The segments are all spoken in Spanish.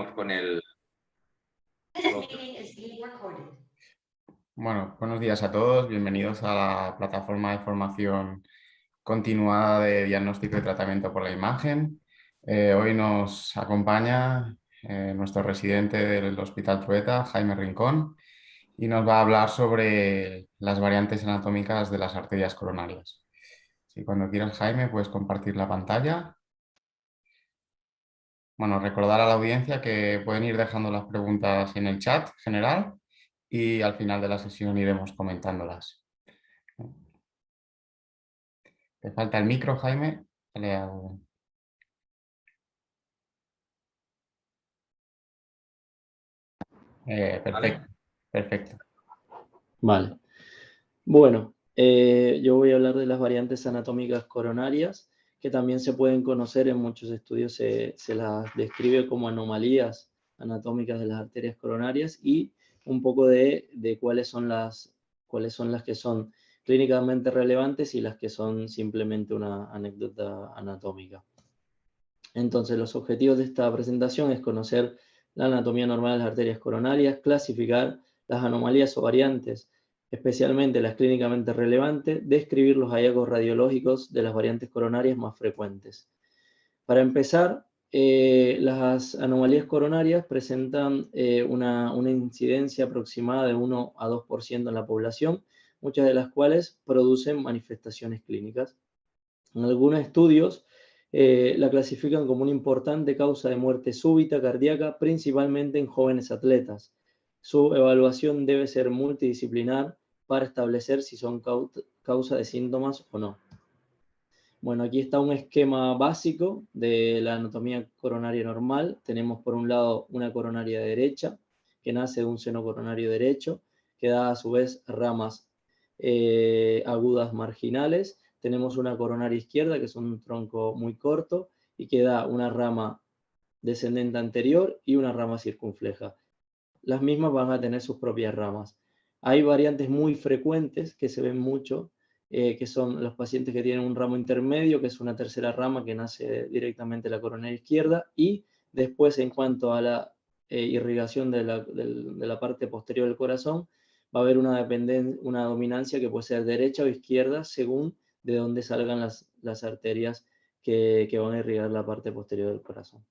Con el... Bueno, buenos días a todos, bienvenidos a la plataforma de formación continuada de diagnóstico y tratamiento por la imagen. Hoy nos acompaña nuestro residente del Hospital Trueta, Jaime Rincón, y nos va a hablar sobre las variantes anatómicas de las arterias coronarias. Si cuando quieras, Jaime, puedes compartir la pantalla. Bueno, recordar a la audiencia que pueden ir dejando las preguntas en el chat general y al final de la sesión iremos comentándolas. ¿Te falta el micro, Jaime? Perfecto, perfecto. Vale. Bueno, yo voy a hablar de las variantes anatómicas coronarias, que también se pueden conocer en muchos estudios, se las describe como anomalías anatómicas de las arterias coronarias, y un poco de cuáles son las que son clínicamente relevantes y las que son simplemente una anécdota anatómica. Entonces, los objetivos de esta presentación es conocer la anatomía normal de las arterias coronarias, clasificar las anomalías o variantes, especialmente las clínicamente relevantes, describir los hallazgos radiológicos de las variantes coronarias más frecuentes. Para empezar, las anomalías coronarias presentan una incidencia aproximada de 1 a 2% en la población, muchas de las cuales producen manifestaciones clínicas. En algunos estudios la clasifican como una importante causa de muerte súbita cardíaca, principalmente en jóvenes atletas. Su evaluación debe ser multidisciplinar para establecer si son causa de síntomas o no. Bueno, aquí está un esquema básico de la anatomía coronaria normal. Tenemos por un lado una coronaria derecha, que nace de un seno coronario derecho, que da a su vez ramas agudas marginales. Tenemos una coronaria izquierda, que es un tronco muy corto, y que da una rama descendente anterior y una rama circunfleja. Las mismas van a tener sus propias ramas. Hay variantes muy frecuentes que se ven mucho, que son los pacientes que tienen un ramo intermedio, que es una tercera rama que nace directamente de la coronaria izquierda, y después, en cuanto a la irrigación de la parte posterior del corazón, va a haber una dominancia que puede ser derecha o izquierda según de dónde salgan las arterias que van a irrigar la parte posterior del corazón.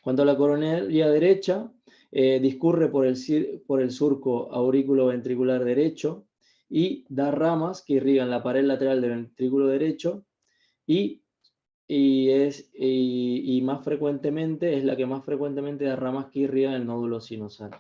Cuanto a la coronaria derecha, discurre por el surco aurículo-ventricular derecho y da ramas que irrigan la pared lateral del ventrículo derecho, y más frecuentemente es la que más frecuentemente da ramas que irrigan el nodo sinusal.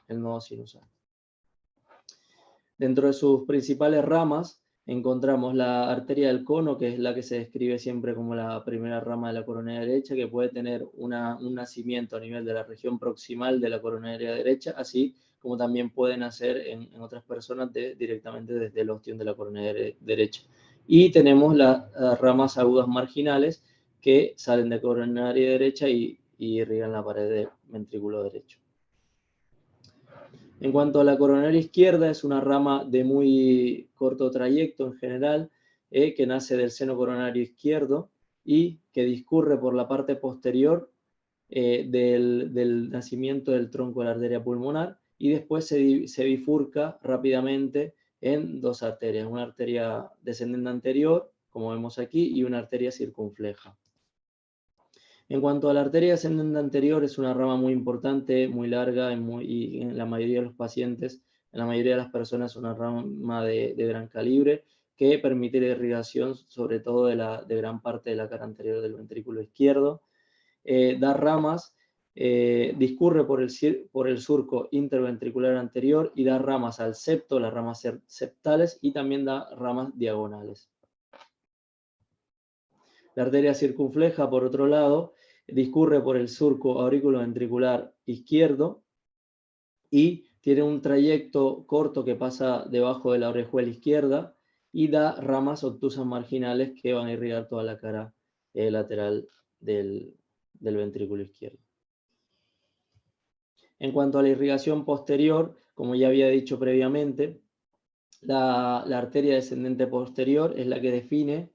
Dentro de sus principales ramas encontramos la arteria del cono, que es la que se describe siempre como la primera rama de la coronaria derecha, que puede tener un nacimiento a nivel de la región proximal de la coronaria derecha, así como también puede nacer en otras personas directamente desde el ostión de la coronaria derecha. Y tenemos las ramas agudas marginales que salen de coronaria derecha y irrigan la pared del ventrículo derecho. En cuanto a la coronaria izquierda, es una rama de muy corto trayecto en general, que nace del seno coronario izquierdo y que discurre por la parte posterior del nacimiento del tronco de la arteria pulmonar, y después se bifurca rápidamente en dos arterias, una arteria descendente anterior, como vemos aquí, y una arteria circunfleja. En cuanto a la arteria descendente anterior, es una rama muy importante, muy larga, y en la mayoría de los pacientes, en la mayoría de las personas, es una rama de gran calibre que permite la irrigación, sobre todo de gran parte de la cara anterior del ventrículo izquierdo. Da ramas, discurre por el surco interventricular anterior y da ramas al septo, las ramas septales, y también da ramas diagonales. La arteria circunfleja, por otro lado, discurre por el surco auriculoventricular izquierdo y tiene un trayecto corto que pasa debajo de la orejuela izquierda y da ramas obtusas marginales que van a irrigar toda la cara lateral del ventrículo izquierdo. En cuanto a la irrigación posterior, como ya había dicho previamente, la arteria descendente posterior es la que define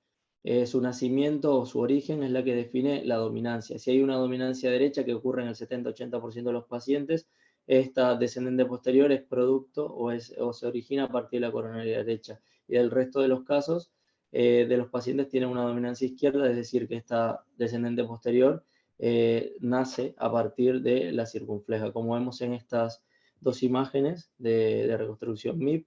su nacimiento o su origen es la que define la dominancia. Si hay una dominancia derecha que ocurre en el 70-80% de los pacientes, esta descendente posterior es producto o se origina a partir de la coronaria derecha. Y el resto de los casos de los pacientes tienen una dominancia izquierda, es decir, que esta descendente posterior nace a partir de la circunfleja. Como vemos en estas dos imágenes de reconstrucción MIP,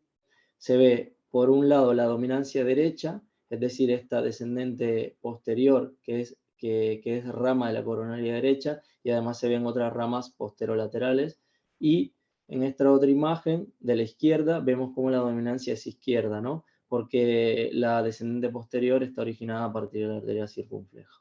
se ve por un lado la dominancia derecha, es decir, esta descendente posterior que es rama de la coronaria derecha, y además se ven otras ramas posterolaterales, y en esta otra imagen de la izquierda vemos cómo la dominancia es izquierda, ¿no? Porque la descendente posterior está originada a partir de la arteria circunfleja.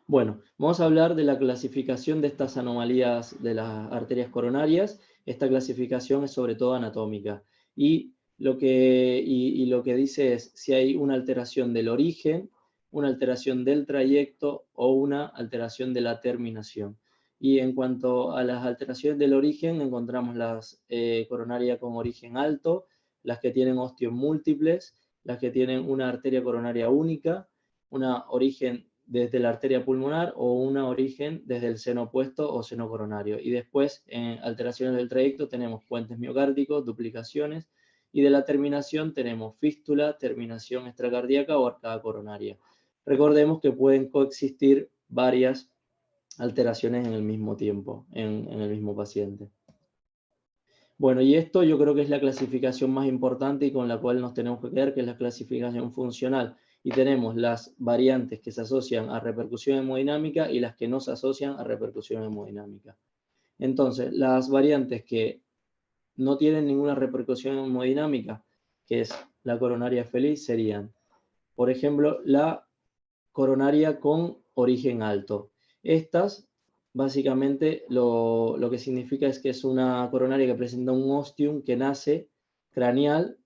Bueno, vamos a hablar de la clasificación de estas anomalías de las arterias coronarias. Esta clasificación es sobre todo anatómica. Y lo que dice es si hay una alteración del origen, una alteración del trayecto o una alteración de la terminación. Y en cuanto a las alteraciones del origen, encontramos las coronarias con origen alto, las que tienen ostios múltiples, las que tienen una arteria coronaria única, una origen desde la arteria pulmonar o una origen desde el seno opuesto o seno coronario. Y después, en alteraciones del trayecto, tenemos puentes miocárdicos, duplicaciones, y de la terminación tenemos fístula, terminación extracardíaca o arcada coronaria. Recordemos que pueden coexistir varias alteraciones en el mismo tiempo, en el mismo paciente. Bueno, y esto yo creo que es la clasificación más importante y con la cual nos tenemos que quedar, que es la clasificación funcional. Y tenemos las variantes que se asocian a repercusión hemodinámica y las que no se asocian a repercusión hemodinámica. Entonces, las variantes que no tienen ninguna repercusión hemodinámica, que es la coronaria feliz, serían, por ejemplo, la coronaria con origen alto. Estas, básicamente, lo que significa es que es una coronaria que presenta un ostium que nace craneal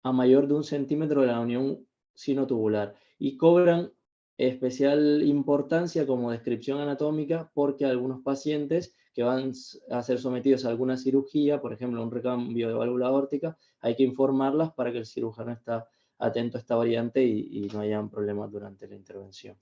a mayor de 1 centímetro de la unión sinotubular y cobran especial importancia como descripción anatómica porque algunos pacientes que van a ser sometidos a alguna cirugía, por ejemplo un recambio de válvula aórtica, hay que informarlas para que el cirujano esté atento a esta variante y no hayan problemas durante la intervención.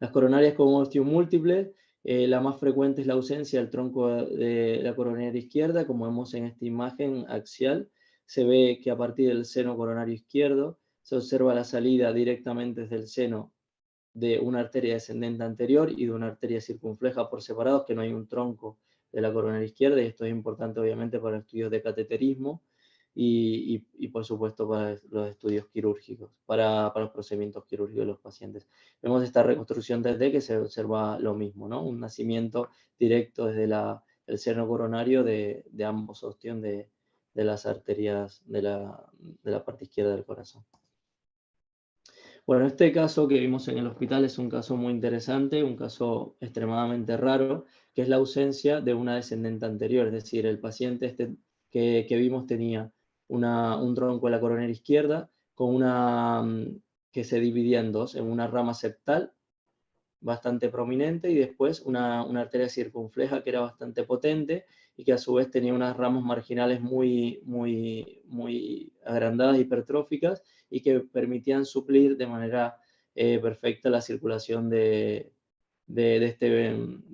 Las coronarias con ostium múltiple, la más frecuente es la ausencia del tronco de la coronaria izquierda, como vemos en esta imagen axial. Se ve que a partir del seno coronario izquierdo se observa la salida directamente desde el seno de una arteria descendente anterior y de una arteria circunfleja por separados, que no hay un tronco de la coronaria izquierda, y esto es importante obviamente para estudios de cateterismo y por supuesto para los estudios quirúrgicos, para los procedimientos quirúrgicos de los pacientes. Vemos esta reconstrucción 3D que se observa lo mismo, ¿no? Un nacimiento directo desde el seno coronario de ambos ostium de las arterias de la parte izquierda del corazón. Bueno, este caso que vimos en el hospital es un caso muy interesante, un caso extremadamente raro, que es la ausencia de una descendente anterior, es decir, el paciente que vimos tenía un tronco de la coronaria izquierda con que se dividía en dos, en una rama septal bastante prominente y después una arteria circunfleja que era bastante potente y que a su vez tenía unas ramas marginales muy agrandadas, hipertróficas, y que permitían suplir de manera perfecta la circulación de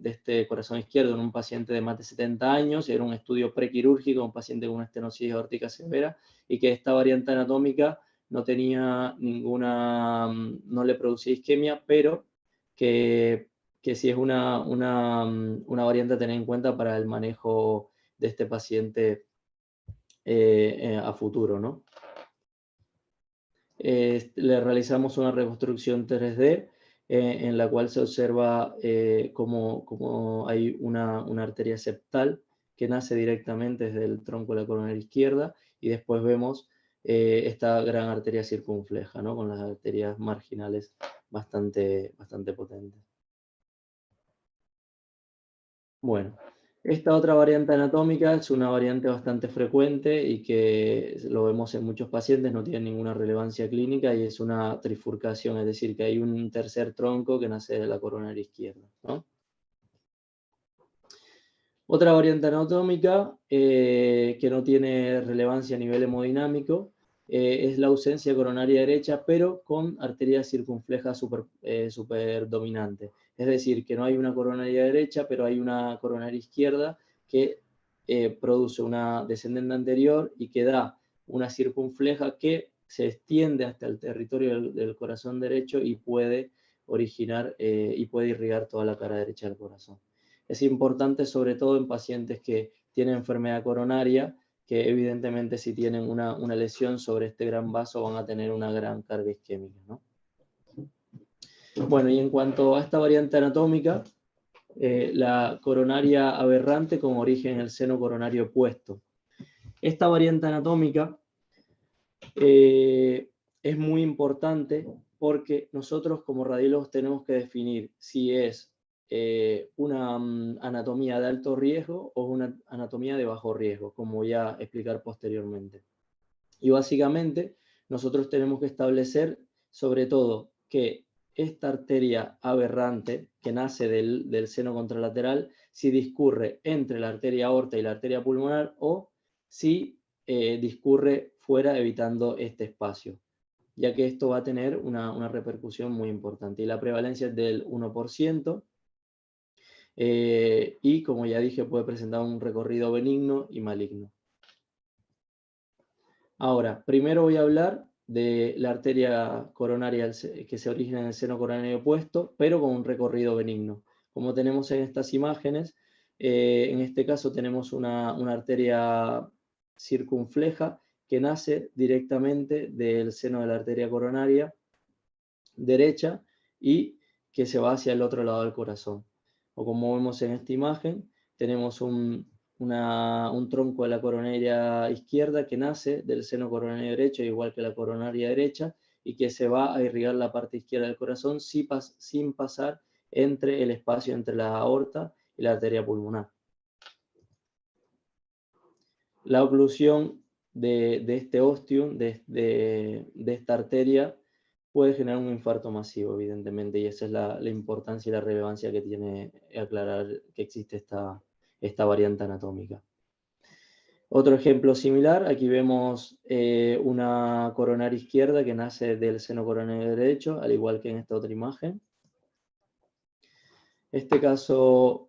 este corazón izquierdo en un paciente de más de 70 años. Era un estudio prequirúrgico, un paciente con una estenosis aórtica severa, y que esta variante anatómica no tenía no le producía isquemia, pero que sí es una variante a tener en cuenta para el manejo de este paciente a futuro, ¿no? Le realizamos una reconstrucción 3D en la cual se observa cómo hay una arteria septal que nace directamente desde el tronco de la coronaria izquierda, y después vemos esta gran arteria circunfleja, ¿no? Con las arterias marginales bastante potentes. Bueno, esta otra variante anatómica es una variante bastante frecuente y que lo vemos en muchos pacientes, no tiene ninguna relevancia clínica, y es una trifurcación, es decir, que hay un tercer tronco que nace de la coronaria izquierda, ¿no? Otra variante anatómica que no tiene relevancia a nivel hemodinámico es la ausencia coronaria derecha, pero con arteria circunfleja superdominante. Es decir, que no hay una coronaria derecha, pero hay una coronaria izquierda que produce una descendente anterior y que da una circunfleja que se extiende hasta el territorio del corazón derecho y puede originar y puede irrigar toda la cara derecha del corazón. Es importante sobre todo en pacientes que tienen enfermedad coronaria, que evidentemente si tienen una lesión sobre este gran vaso van a tener una gran carga isquémica, ¿no? Bueno, y en cuanto a esta variante anatómica, la coronaria aberrante con origen en el seno coronario opuesto. Esta variante anatómica es muy importante porque nosotros como radiólogos tenemos que definir si es una anatomía de alto riesgo o una anatomía de bajo riesgo, como voy a explicar posteriormente. Y básicamente nosotros tenemos que establecer sobre todo que esta arteria aberrante que nace del seno contralateral, si discurre entre la arteria aorta y la arteria pulmonar o si discurre fuera evitando este espacio, ya que esto va a tener una repercusión muy importante. Y la prevalencia es del 1%, y como ya dije puede presentar un recorrido benigno y maligno. Ahora, primero voy a hablar de la arteria coronaria que se origina en el seno coronario opuesto, pero con un recorrido benigno. Como tenemos en estas imágenes, en este caso tenemos una arteria circunfleja que nace directamente del seno de la arteria coronaria derecha y que se va hacia el otro lado del corazón. O como vemos en esta imagen, tenemos un tronco de la coronaria izquierda que nace del seno coronario derecho, igual que la coronaria derecha, y que se va a irrigar la parte izquierda del corazón sin pasar entre el espacio entre la aorta y la arteria pulmonar. La oclusión de este ostium, de esta arteria, puede generar un infarto masivo, evidentemente, y esa es la importancia y la relevancia que tiene aclarar que existe esta variante anatómica. Otro ejemplo similar, aquí vemos una coronaria izquierda que nace del seno coronario derecho, al igual que en esta otra imagen. En este caso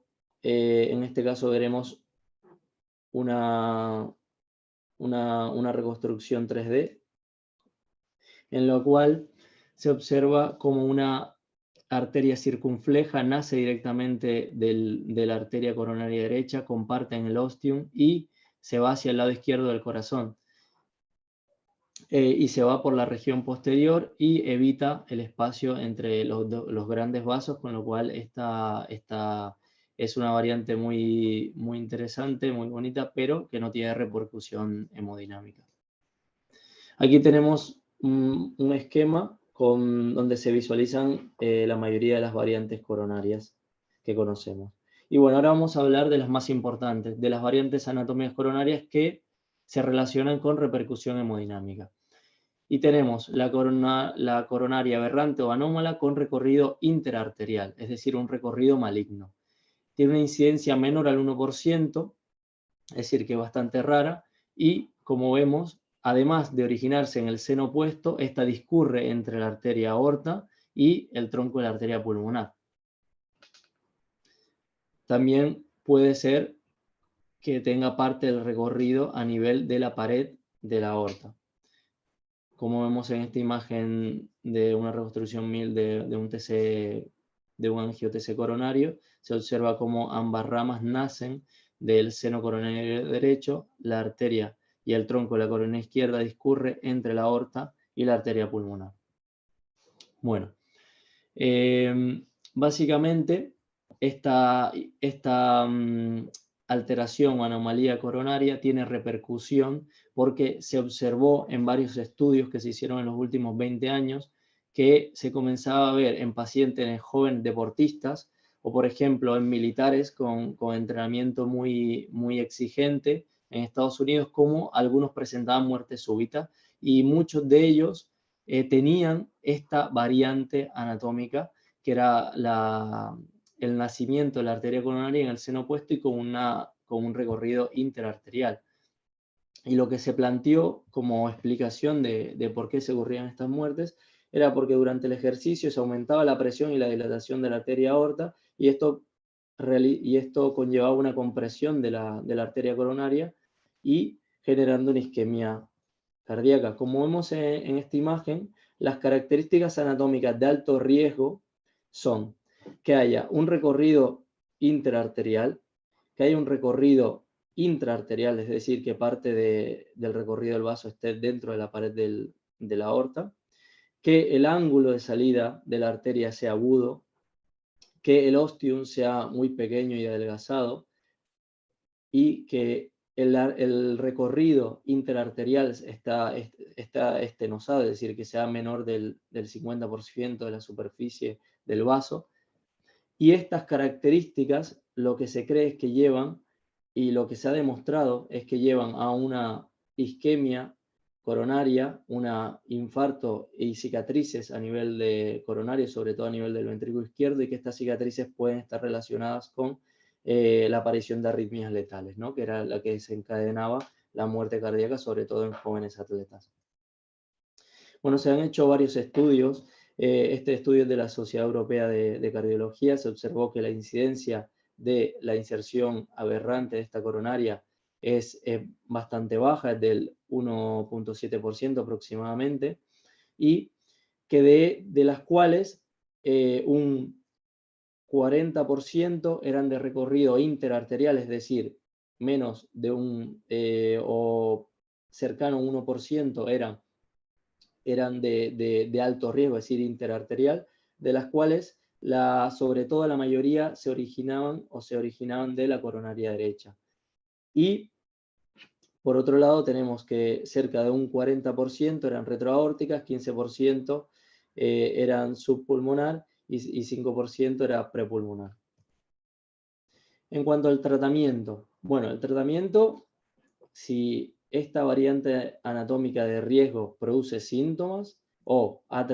veremos una reconstrucción 3D, en la cual se observa como una arteria circunfleja nace directamente de la arteria coronaria derecha, comparte en el ostium y se va hacia el lado izquierdo del corazón. Y se va por la región posterior y evita el espacio entre los grandes vasos, con lo cual esta es una variante muy, muy interesante, muy bonita, pero que no tiene repercusión hemodinámica. Aquí tenemos un esquema donde se visualizan la mayoría de las variantes coronarias que conocemos. Y bueno, ahora vamos a hablar de las más importantes, de las variantes anatómicas coronarias que se relacionan con repercusión hemodinámica. Y tenemos la coronaria aberrante o anómala con recorrido interarterial, es decir, un recorrido maligno. Tiene una incidencia menor al 1%, es decir, que es bastante rara, y como vemos, además de originarse en el seno opuesto, esta discurre entre la arteria aorta y el tronco de la arteria pulmonar. También puede ser que tenga parte del recorrido a nivel de la pared de la aorta. Como vemos en esta imagen de una reconstrucción MIL de un angio-TC coronario, se observa cómo ambas ramas nacen del seno coronario derecho, la arteria y el tronco de la coronaria izquierda discurre entre la aorta y la arteria pulmonar. Bueno, básicamente esta alteración o anomalía coronaria tiene repercusión porque se observó en varios estudios que se hicieron en los últimos 20 años que se comenzaba a ver en pacientes en jóvenes deportistas o, por ejemplo, en militares con entrenamiento muy, muy exigente en Estados Unidos, como algunos presentaban muerte súbita y muchos de ellos tenían esta variante anatómica que era el nacimiento de la arteria coronaria en el seno opuesto y con un recorrido interarterial. Y lo que se planteó como explicación de por qué se ocurrían estas muertes era porque durante el ejercicio se aumentaba la presión y la dilatación de la arteria aorta, y esto conllevaba una compresión de la arteria coronaria y generando una isquemia cardíaca. Como vemos en esta imagen, las características anatómicas de alto riesgo son que haya un recorrido interarterial, que haya un recorrido intraarterial, es decir, que parte del recorrido del vaso esté dentro de la pared de la aorta, que el ángulo de salida de la arteria sea agudo, que el ostium sea muy pequeño y adelgazado, y que el recorrido interarterial está estenosado, es decir, que sea menor del 50% de la superficie del vaso. Y estas características lo que se cree es que llevan, y lo que se ha demostrado es que llevan a una isquemia coronaria, un infarto y cicatrices a nivel de coronario, sobre todo a nivel del ventrículo izquierdo, y que estas cicatrices pueden estar relacionadas con la aparición de arritmias letales, ¿no? Que era la que desencadenaba la muerte cardíaca, sobre todo en jóvenes atletas. Bueno, se han hecho varios estudios. Este estudio es de la Sociedad Europea de Cardiología. Se observó que la incidencia de la inserción aberrante de esta coronaria es bastante baja, es del 1,7% aproximadamente, y que de las cuales un 40% eran de recorrido interarterial, es decir, menos de o cercano a un 1% eran de alto riesgo, es decir, interarterial, de las cuales sobre todo la mayoría se originaban de la coronaria derecha. Y por otro lado tenemos que cerca de un 40% eran retroaórticas, 15% eran subpulmonar y 5% era prepulmonar. En cuanto al tratamiento, bueno, el tratamiento, si esta variante anatómica de riesgo produce síntomas o ha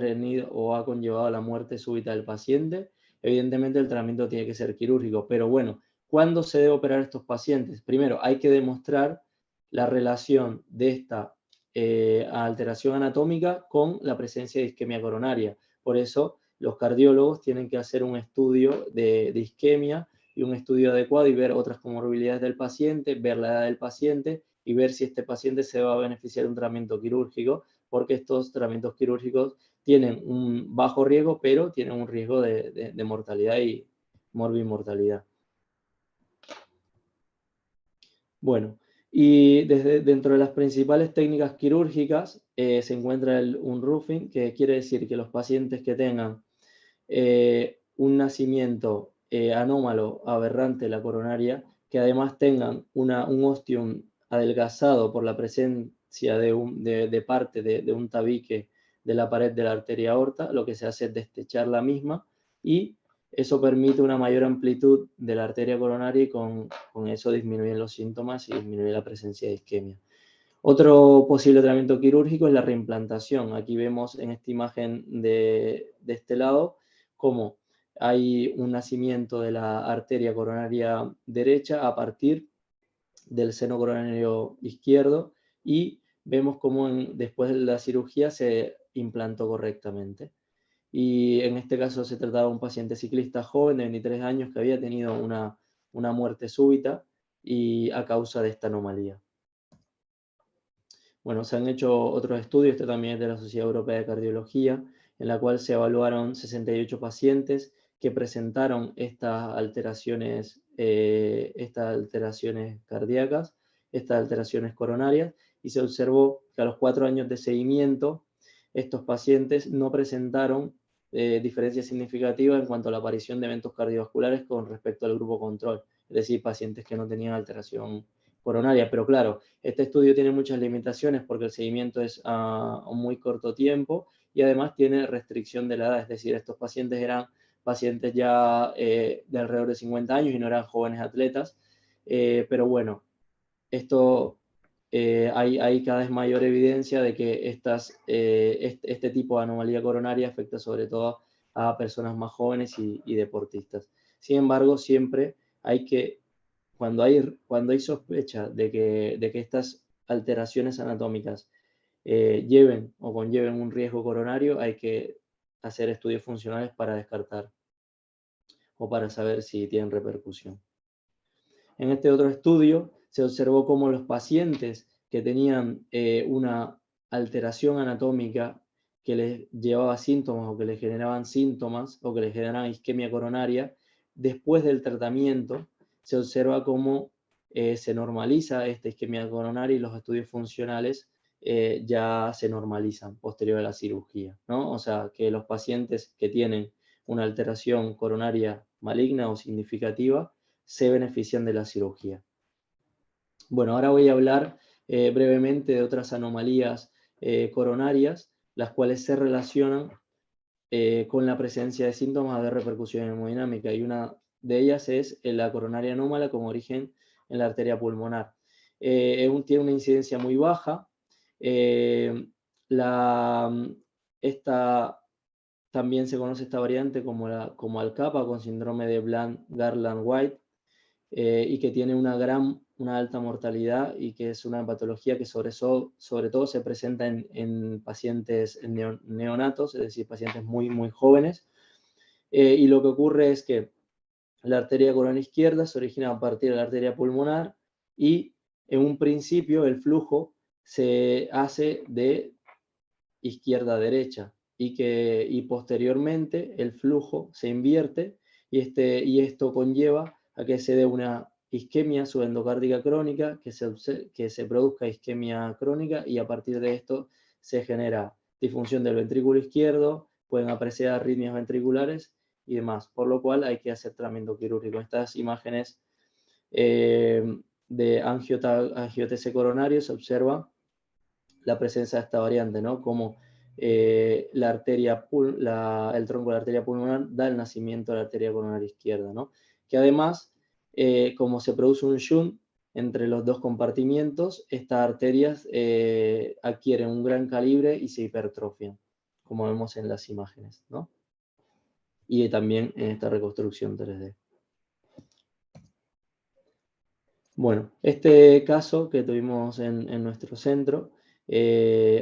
conllevado la muerte súbita del paciente, evidentemente el tratamiento tiene que ser quirúrgico. Pero bueno, ¿cuándo se debe operar estos pacientes? Primero, hay que demostrar la relación de esta alteración anatómica con la presencia de isquemia coronaria. Por eso, los cardiólogos tienen que hacer un estudio de isquemia y un estudio adecuado y ver otras comorbilidades del paciente, ver la edad del paciente y ver si este paciente se va a beneficiar de un tratamiento quirúrgico, porque estos tratamientos quirúrgicos tienen un bajo riesgo, pero tienen un riesgo de mortalidad y morbimortalidad. Bueno, y dentro de las principales técnicas quirúrgicas se encuentra un roofing, que quiere decir que los pacientes que tengan un nacimiento anómalo, aberrante de la coronaria, que además tengan un ostium adelgazado por la presencia de parte de un tabique de la pared de la arteria aorta, lo que se hace es destechar la misma, y eso permite una mayor amplitud de la arteria coronaria, y con eso disminuyen los síntomas y disminuye la presencia de isquemia. Otro posible tratamiento quirúrgico es la reimplantación. Aquí vemos en esta imagen de este lado cómo hay un nacimiento de la arteria coronaria derecha a partir del seno coronario izquierdo, y vemos cómo después de la cirugía se implantó correctamente. Y en este caso se trataba de un paciente ciclista joven de 23 años que había tenido una muerte súbita y a causa de esta anomalía. Bueno, se han hecho otros estudios, este también es de la Sociedad Europea de Cardiología, en la cual se evaluaron 68 pacientes que presentaron estas alteraciones cardíacas, estas alteraciones coronarias, y se observó que a los 4 años de seguimiento estos pacientes no presentaron diferencias significativas en cuanto a la aparición de eventos cardiovasculares con respecto al grupo control, es decir, pacientes que no tenían alteración coronaria. Pero claro, este estudio tiene muchas limitaciones porque el seguimiento es a un muy corto tiempo, y además tiene restricción de la edad, es decir, estos pacientes eran pacientes ya de alrededor de 50 años y no eran jóvenes atletas, pero bueno, esto hay cada vez mayor evidencia de que este tipo de anomalía coronaria afecta sobre todo a personas más jóvenes y deportistas. Sin embargo, siempre hay que, cuando hay sospecha de que estas alteraciones anatómicas lleven o conlleven un riesgo coronario, hay que hacer estudios funcionales para descartar o para saber si tienen repercusión. En este otro estudio se observó cómo los pacientes que tenían una alteración anatómica que les llevaba síntomas o que les generaban síntomas o que les generaban isquemia coronaria, después del tratamiento se observa cómo se normaliza esta isquemia coronaria y los estudios funcionales ya se normalizan posterior a la cirugía, ¿no? O sea, que los pacientes que tienen una alteración coronaria maligna o significativa se benefician de la cirugía. Bueno, ahora voy a hablar brevemente de otras anomalías coronarias, las cuales se relacionan con la presencia de síntomas de repercusión hemodinámica, y una de ellas es la coronaria anómala con origen en la arteria pulmonar. Tiene una incidencia muy baja. También se conoce esta variante como Alcapa, con síndrome de Bland-Garland-White, y que tiene una alta mortalidad y que es una patología que sobre todo se presenta en pacientes neonatos, es decir, pacientes muy, muy jóvenes. Y lo que ocurre es que la arteria coronaria izquierda se origina a partir de la arteria pulmonar y en un principio el flujo se hace de izquierda a derecha y posteriormente el flujo se invierte y esto conlleva a que se dé una isquemia subendocárdica crónica, que se produzca isquemia crónica, y a partir de esto se genera disfunción del ventrículo izquierdo, pueden apreciar arritmias ventriculares y demás, por lo cual hay que hacer tratamiento quirúrgico. Estas imágenes de angiotese coronario se observa la presencia de esta variante, ¿no? Como el tronco de la arteria pulmonar da el nacimiento de la arteria coronaria izquierda, ¿no? Que además, como se produce un shunt entre los dos compartimientos, estas arterias adquieren un gran calibre y se hipertrofian, como vemos en las imágenes, ¿no? Y también en esta reconstrucción 3D. Bueno, este caso que tuvimos en nuestro centro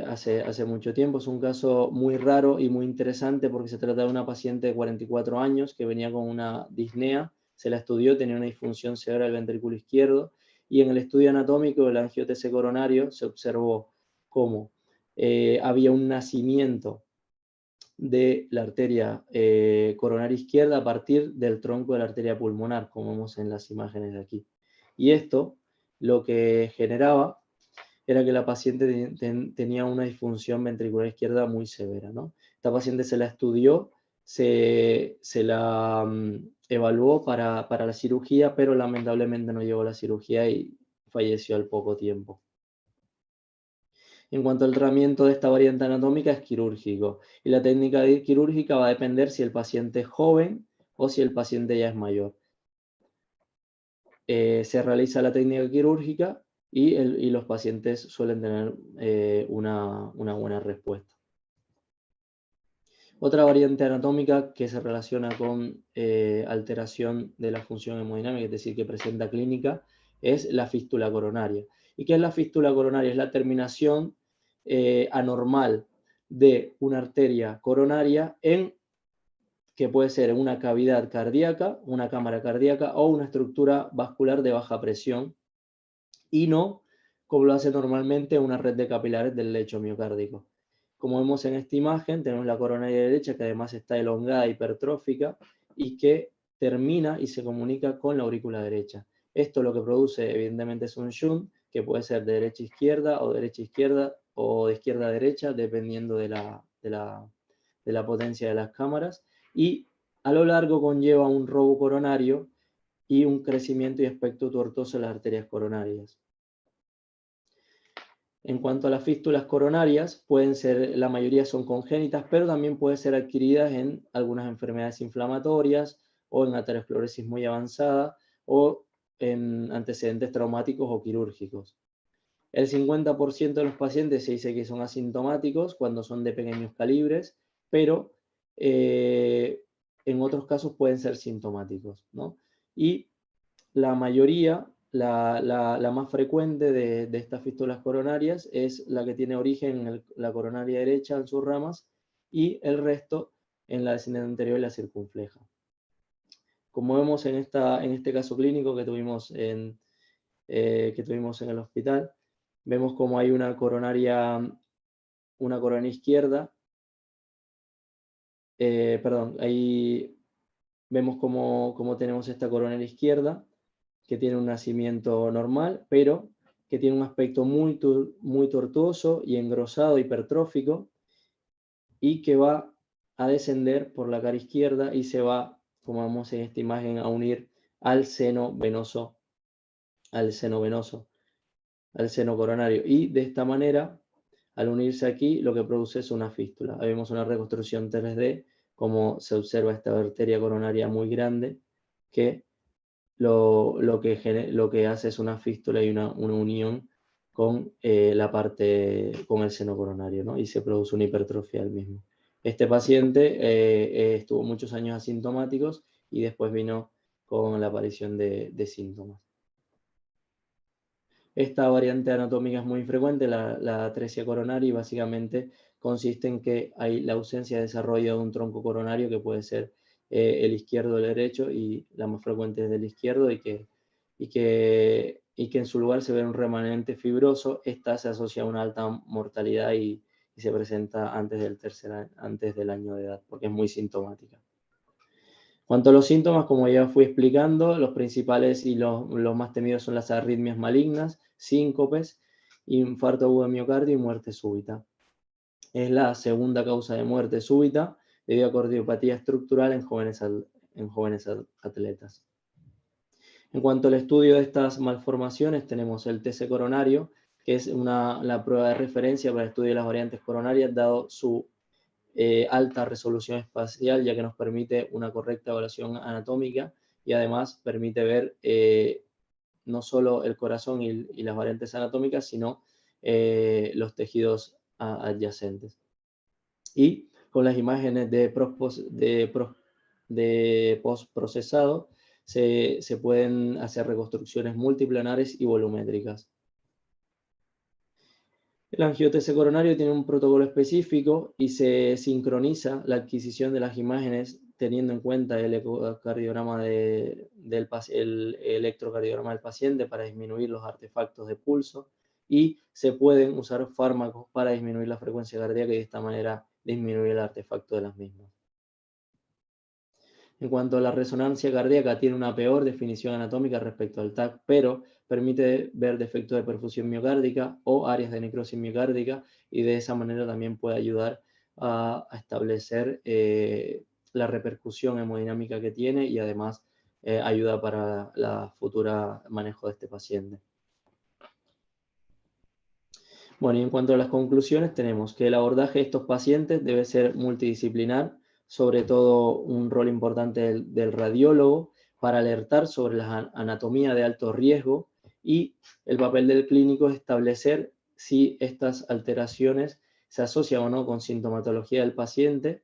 hace mucho tiempo es un caso muy raro y muy interesante porque se trata de una paciente de 44 años que venía con una disnea, se la estudió, tenía una disfunción severa del ventrículo izquierdo, y en el estudio anatómico del angiotese coronario se observó cómo había un nacimiento de la arteria coronaria izquierda a partir del tronco de la arteria pulmonar, como vemos en las imágenes de aquí. Y esto lo que generaba era que la paciente tenía una disfunción ventricular izquierda muy severa, ¿no? Esta paciente se la estudió, se la evaluó para la cirugía, pero lamentablemente no llegó a la cirugía y falleció al poco tiempo. En cuanto al tratamiento de esta variante anatómica, es quirúrgico, y la técnica quirúrgica va a depender si el paciente es joven o si el paciente ya es mayor. Se realiza la técnica quirúrgica y los pacientes suelen tener una buena respuesta. Otra variante anatómica que se relaciona con alteración de la función hemodinámica, es decir, que presenta clínica, es la fístula coronaria. ¿Y qué es la fístula coronaria? Es la terminación anormal de una arteria coronaria que puede ser una cavidad cardíaca, una cámara cardíaca o una estructura vascular de baja presión, y no como lo hace normalmente una red de capilares del lecho miocárdico. Como vemos en esta imagen, tenemos la coronaria derecha, que además está elongada, hipertrófica, y que termina y se comunica con la aurícula derecha. Esto lo que produce, evidentemente, es un shunt, que puede ser de derecha a izquierda o derecha a izquierda o de izquierda a derecha, dependiendo de la potencia de las cámaras, y a lo largo conlleva un robo coronario y un crecimiento y aspecto tortuoso de las arterias coronarias. En cuanto a las fístulas coronarias, la mayoría son congénitas, pero también pueden ser adquiridas en algunas enfermedades inflamatorias o en aterosclerosis muy avanzada o en antecedentes traumáticos o quirúrgicos. El 50% de los pacientes se dice que son asintomáticos cuando son de pequeños calibres, pero en otros casos pueden ser sintomáticos, ¿no? Y la mayoría la más frecuente de estas fístulas coronarias es la que tiene origen en la coronaria derecha en sus ramas y el resto en la descendente anterior y la circunfleja. Como vemos en este caso clínico que tuvimos en el hospital, vemos como hay una coronaria izquierda, ahí vemos como tenemos esta coronaria izquierda, que tiene un nacimiento normal, pero que tiene un aspecto muy tortuoso y engrosado, hipertrófico, y que va a descender por la cara izquierda y se va, como vemos en esta imagen, a unir al seno venoso, al seno coronario. Y de esta manera, al unirse aquí, lo que produce es una fístula. Ahí vemos una reconstrucción 3D, como se observa esta arteria coronaria muy grande, que lo que hace es una fístula y una unión con con el seno coronario, ¿no? Y se produce una hipertrofia del mismo. Este paciente estuvo muchos años asintomáticos y después vino con la aparición de síntomas. Esta variante anatómica es muy frecuente, la atresia coronaria, y básicamente consiste en que hay la ausencia de desarrollo de un tronco coronario que puede ser el izquierdo o el derecho, y la más frecuente es del izquierdo, y que en su lugar se ve un remanente fibroso. Esta se asocia a una alta mortalidad y se presenta antes del año de edad, porque es muy sintomática. Cuanto a los síntomas, como ya fui explicando, los principales y los más temidos son las arritmias malignas, síncopes, infarto agudo de miocardio y muerte súbita. Es la segunda causa de muerte súbita debido a cardiopatía estructural en jóvenes atletas. En cuanto al estudio de estas malformaciones, tenemos el TC coronario, que es la prueba de referencia para el estudio de las variantes coronarias, dado su alta resolución espacial, ya que nos permite una correcta evaluación anatómica y además permite ver no solo el corazón y las variantes anatómicas, sino los tejidos adyacentes. Y con las imágenes de postprocesado se pueden hacer reconstrucciones multiplanares y volumétricas. El angio-TC coronario tiene un protocolo específico y se sincroniza la adquisición de las imágenes teniendo en cuenta el electrocardiograma del paciente para disminuir los artefactos de pulso, y se pueden usar fármacos para disminuir la frecuencia cardíaca y de esta manera disminuir el artefacto de las mismas. En cuanto a la resonancia cardíaca, tiene una peor definición anatómica respecto al TAC, pero permite ver defectos de perfusión miocárdica o áreas de necrosis miocárdica, y de esa manera también puede ayudar a establecer la repercusión hemodinámica que tiene, y además ayuda para la futura manejo de este paciente. Bueno, y en cuanto a las conclusiones, tenemos que el abordaje de estos pacientes debe ser multidisciplinar, sobre todo un rol importante del radiólogo para alertar sobre la anatomía de alto riesgo, y el papel del clínico es establecer si estas alteraciones se asocian o no con sintomatología del paciente.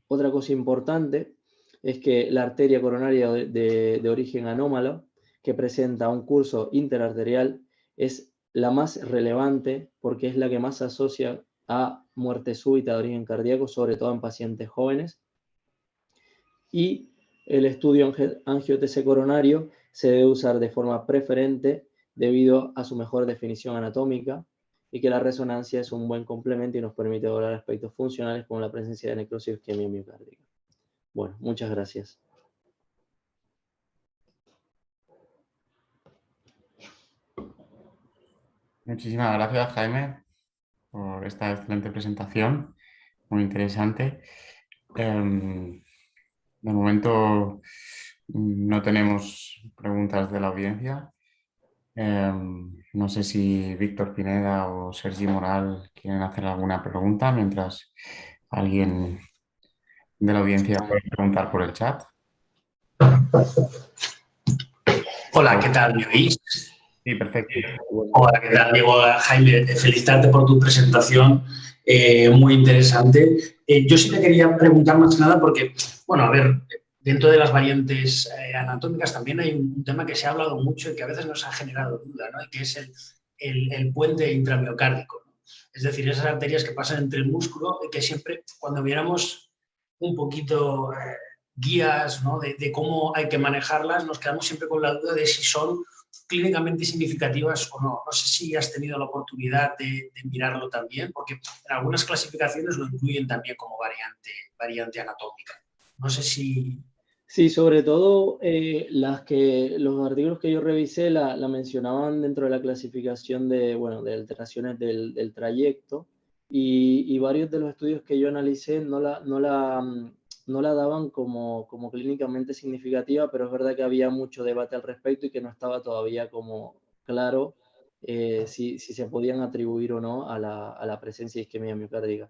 Otra cosa importante es que la arteria coronaria de origen anómalo, que presenta un curso interarterial, es la más relevante porque es la que más se asocia a muerte súbita de origen cardíaco, sobre todo en pacientes jóvenes. Y el estudio angio-TC coronario se debe usar de forma preferente debido a su mejor definición anatómica, y que la resonancia es un buen complemento y nos permite evaluar aspectos funcionales como la presencia de necrosis o isquemia miocárdica. Bueno, muchas gracias. Muchísimas gracias, Jaime, por esta excelente presentación, muy interesante. De momento no tenemos preguntas de la audiencia. No sé si Víctor Pineda o Sergi Moral quieren hacer alguna pregunta, mientras alguien de la audiencia puede preguntar por el chat. Hola, ¿qué tal? ¿Me oís? Sí, perfecto. Hola, ¿qué tal, Diego? Jaime, felicitarte por tu presentación, muy interesante. Yo sí te quería preguntar más que nada porque, bueno, a ver, dentro de las variantes anatómicas también hay un tema que se ha hablado mucho y que a veces nos ha generado duda, ¿no? Y que es el puente intramiocárdico, ¿no? Es decir, esas arterias que pasan entre el músculo y que siempre, cuando miramos un poquito guías, ¿no? de cómo hay que manejarlas, nos quedamos siempre con la duda de si son clínicamente significativas o no. No sé si has tenido la oportunidad de mirarlo también, porque en algunas clasificaciones lo incluyen también como variante anatómica. No sé si... Sí, sobre todo los artículos que yo revisé la mencionaban dentro de la clasificación de alteraciones del trayecto y varios de los estudios que yo analicé no la daban como clínicamente significativa, pero es verdad que había mucho debate al respecto y que no estaba todavía como claro si se podían atribuir o no a la presencia de isquemia miocárdica.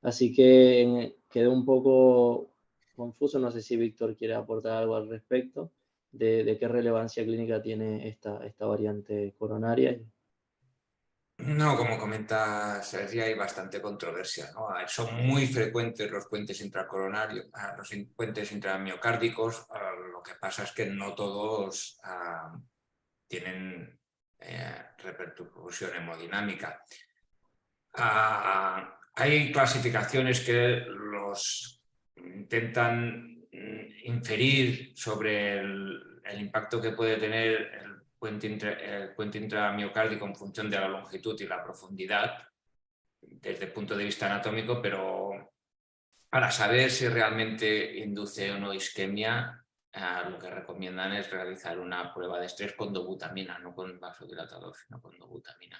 Así que quedé un poco confuso, no sé si Víctor quiere aportar algo al respecto de qué relevancia clínica tiene esta variante coronaria. No, como comenta Sergio, hay bastante controversia, ¿no? Son muy frecuentes los puentes intracoronarios, los puentes intramiocárdicos. Lo que pasa es que no todos tienen repercusión hemodinámica. Hay clasificaciones que los intentan inferir sobre el impacto que puede tener el puente intramiocárdico en función de la longitud y la profundidad desde el punto de vista anatómico, pero para saber si realmente induce o no isquemia, lo que recomiendan es realizar una prueba de estrés con dobutamina, no con vasodilatador, sino con dobutamina.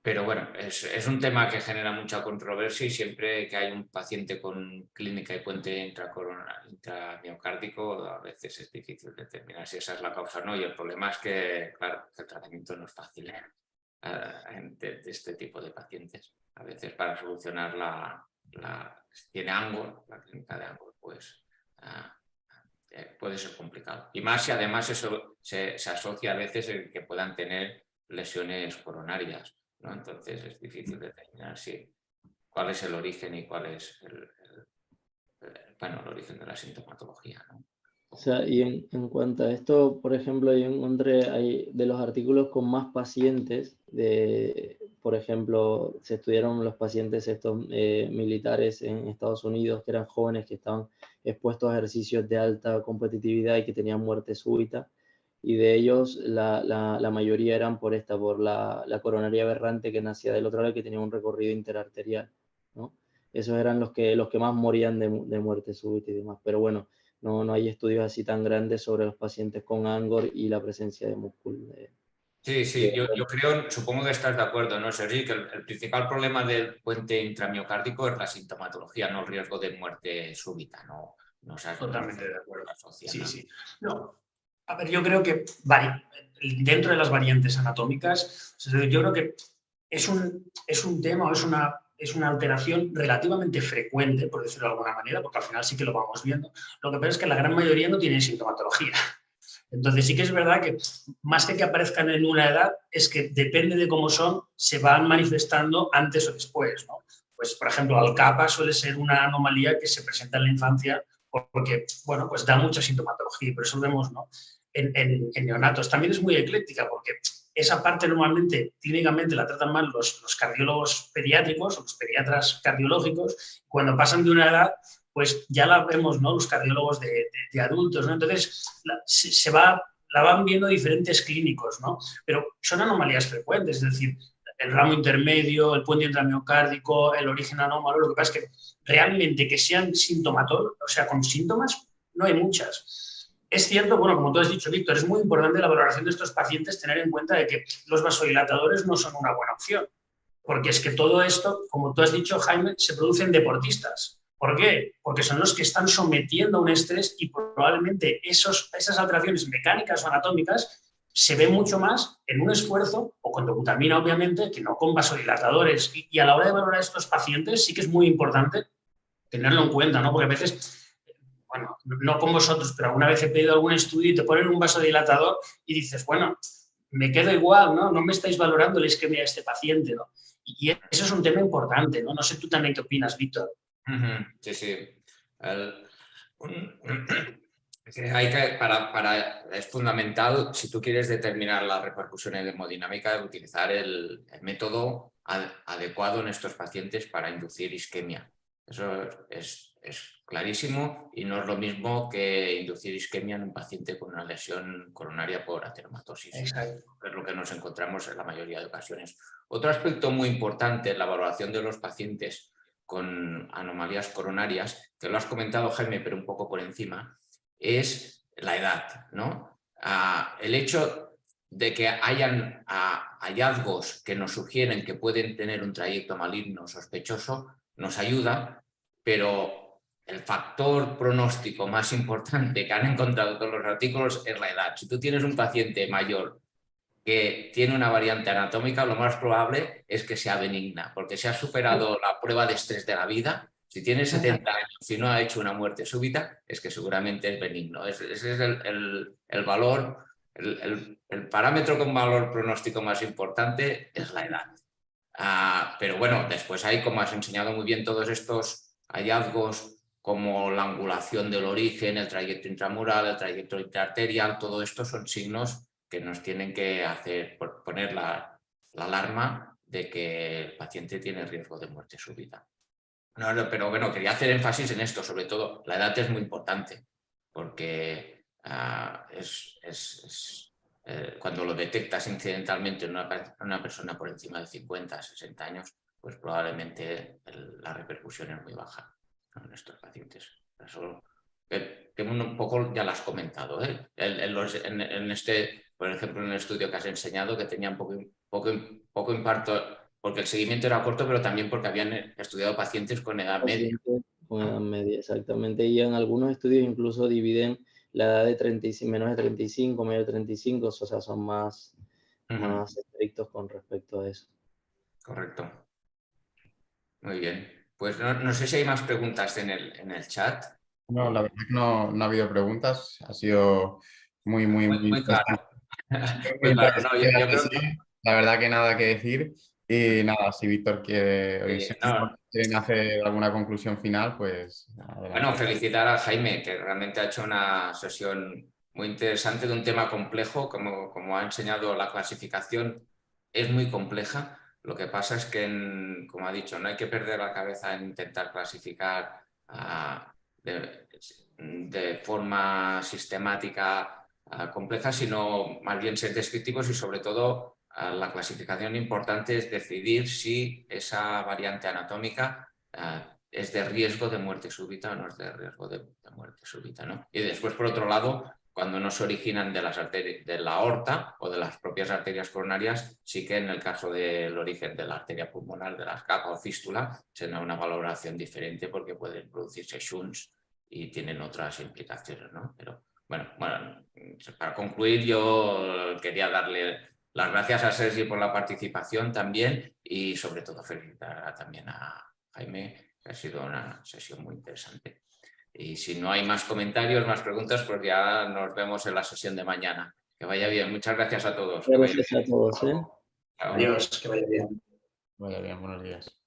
Pero bueno, es un tema que genera mucha controversia y siempre que hay un paciente con clínica y puente intramiocárdico, a veces es difícil determinar si esa es la causa o no. Y el problema es que, claro, el tratamiento no es fácil de este tipo de pacientes. A veces para solucionar si tiene Angor, la clínica de Angor, pues puede ser complicado. Y más si además eso se asocia a veces en que puedan tener lesiones coronarias, ¿no? Entonces es difícil determinar cuál es el origen y cuál es el origen de la sintomatología, ¿no? O sea, y en cuanto a esto, por ejemplo, yo encontré de los artículos con más pacientes, por ejemplo, se estudiaron los pacientes estos militares en Estados Unidos, que eran jóvenes que estaban expuestos a ejercicios de alta competitividad y que tenían muerte súbita, y de ellos la mayoría eran por la coronaria aberrante que nacía del otro lado y que tenía un recorrido interarterial, ¿no? Esos eran los que más morían de muerte súbita y demás, pero bueno, no hay estudios así tan grandes sobre los pacientes con Angor y la presencia de músculo. Sí, yo creo, supongo que estás de acuerdo, ¿no, Sergi? Que el principal problema del puente intramiocárdico es la sintomatología, no el riesgo de muerte súbita, ¿no Totalmente de acuerdo. Asocia, sí, ¿no? sí. No. A ver, yo creo que dentro de las variantes anatómicas, yo creo que es un tema o es una alteración relativamente frecuente, por decirlo de alguna manera, porque al final sí que lo vamos viendo. Lo que pasa es que la gran mayoría no tiene sintomatología. Entonces sí que es verdad que más que aparezcan en una edad, es que depende de cómo son, se van manifestando antes o después, ¿no? Pues, por ejemplo, Alcapa suele ser una anomalía que se presenta en la infancia porque, bueno, pues da mucha sintomatología, pero eso lo vemos, ¿no? En neonatos. También es muy ecléctica porque esa parte normalmente, clínicamente, la tratan más los cardiólogos pediátricos o los pediatras cardiológicos. Cuando pasan de una edad, pues ya la vemos, ¿no? Los cardiólogos de adultos, ¿no? Entonces, la van viendo diferentes clínicos, ¿no? Pero son anomalías frecuentes, es decir, el ramo intermedio, el puente intramiocárdico, el origen anómalo. Lo que pasa es que realmente que sean sintomatólogos, o sea, con síntomas, no hay muchas. Es cierto, bueno, como tú has dicho, Víctor, es muy importante la valoración de estos pacientes tener en cuenta de que los vasodilatadores no son una buena opción, porque es que todo esto, como tú has dicho, Jaime, se produce en deportistas. ¿Por qué? Porque son los que están sometiendo a un estrés y probablemente esas alteraciones mecánicas o anatómicas se ven mucho más en un esfuerzo o con dobutamina, obviamente, que no con vasodilatadores. Y a la hora de valorar a estos pacientes sí que es muy importante tenerlo en cuenta, ¿no? Porque a veces, bueno, no con vosotros, pero alguna vez he pedido algún estudio y te ponen un vasodilatador y dices, bueno, me quedo igual, ¿no? No me estáis valorando la isquemia de este paciente, ¿no? Y eso es un tema importante, ¿no? No sé tú también qué opinas, Víctor. Sí. Es fundamental, si tú quieres determinar la repercusión hemodinámica, utilizar el método adecuado en estos pacientes para inducir isquemia. Eso es clarísimo y no es lo mismo que inducir isquemia en un paciente con una lesión coronaria por ateromatosis. Exacto. Es lo que nos encontramos en la mayoría de ocasiones. Otro aspecto muy importante en la valoración de los pacientes con anomalías coronarias, que lo has comentado, Jaime, pero un poco por encima, es la edad, ¿no? El hecho de que hayan hallazgos que nos sugieren que pueden tener un trayecto maligno sospechoso nos ayuda, pero el factor pronóstico más importante que han encontrado todos los artículos es la edad. Si tú tienes un paciente mayor que tiene una variante anatómica, lo más probable es que sea benigna, porque se ha superado la prueba de estrés de la vida. Si tiene 70 años y no ha hecho una muerte súbita, es que seguramente es benigno. Ese es el valor, el parámetro con valor pronóstico más importante es la edad. Pero bueno, después hay, como has enseñado muy bien, todos estos hallazgos como la angulación del origen, el trayecto intramural, el trayecto intraarterial, todo esto son signos que nos tienen que hacer poner la alarma de que el paciente tiene riesgo de muerte súbita. No, pero bueno, quería hacer énfasis en esto, sobre todo la edad es muy importante, porque cuando lo detectas incidentalmente en una persona por encima de 50, 60 años, pues probablemente la repercusión es muy baja, ¿no?, en estos pacientes. Eso, que un poco ya lo has comentado, ¿eh? En este, por ejemplo, en el estudio que has enseñado, que tenía poco impacto, porque el seguimiento era corto, pero también porque habían estudiado pacientes con edad media. Con edad media, exactamente. Y en algunos estudios incluso dividen la edad de 35, menos de 35, medio de 35, o sea, son más estrictos con respecto a eso. Correcto. Muy bien. Pues no sé si hay más preguntas en el chat. No, la verdad que no ha habido preguntas. Ha sido muy claro. Muy Muy claro. No, yo creo sí. La verdad que nada que decir. Y nada, si Víctor quiere quieren hacer alguna conclusión final, pues adelante. Bueno, felicitar a Jaime, que realmente ha hecho una sesión muy interesante de un tema complejo, como ha enseñado la clasificación, es muy compleja. Lo que pasa es que, como ha dicho, no hay que perder la cabeza en intentar clasificar de forma sistemática compleja, sino más bien ser descriptivos y sobre todo la clasificación importante es decidir si esa variante anatómica es de riesgo de muerte súbita o no es de riesgo de muerte súbita, ¿no? Y después, por otro lado, cuando no se originan de la aorta o de las propias arterias coronarias, sí que en el caso del origen de la arteria pulmonar, de la escapa o fístula, será una valoración diferente porque pueden producirse shunts y tienen otras implicaciones, ¿no? Pero bueno, para concluir, yo quería darle las gracias a Sergi por la participación también y sobre todo felicitar también a Jaime, que ha sido una sesión muy interesante. Y si no hay más comentarios, más preguntas, pues ya nos vemos en la sesión de mañana. Que vaya bien. Muchas gracias a todos. Gracias a todos. Adiós, que vaya bien. Vaya bien, buenos días.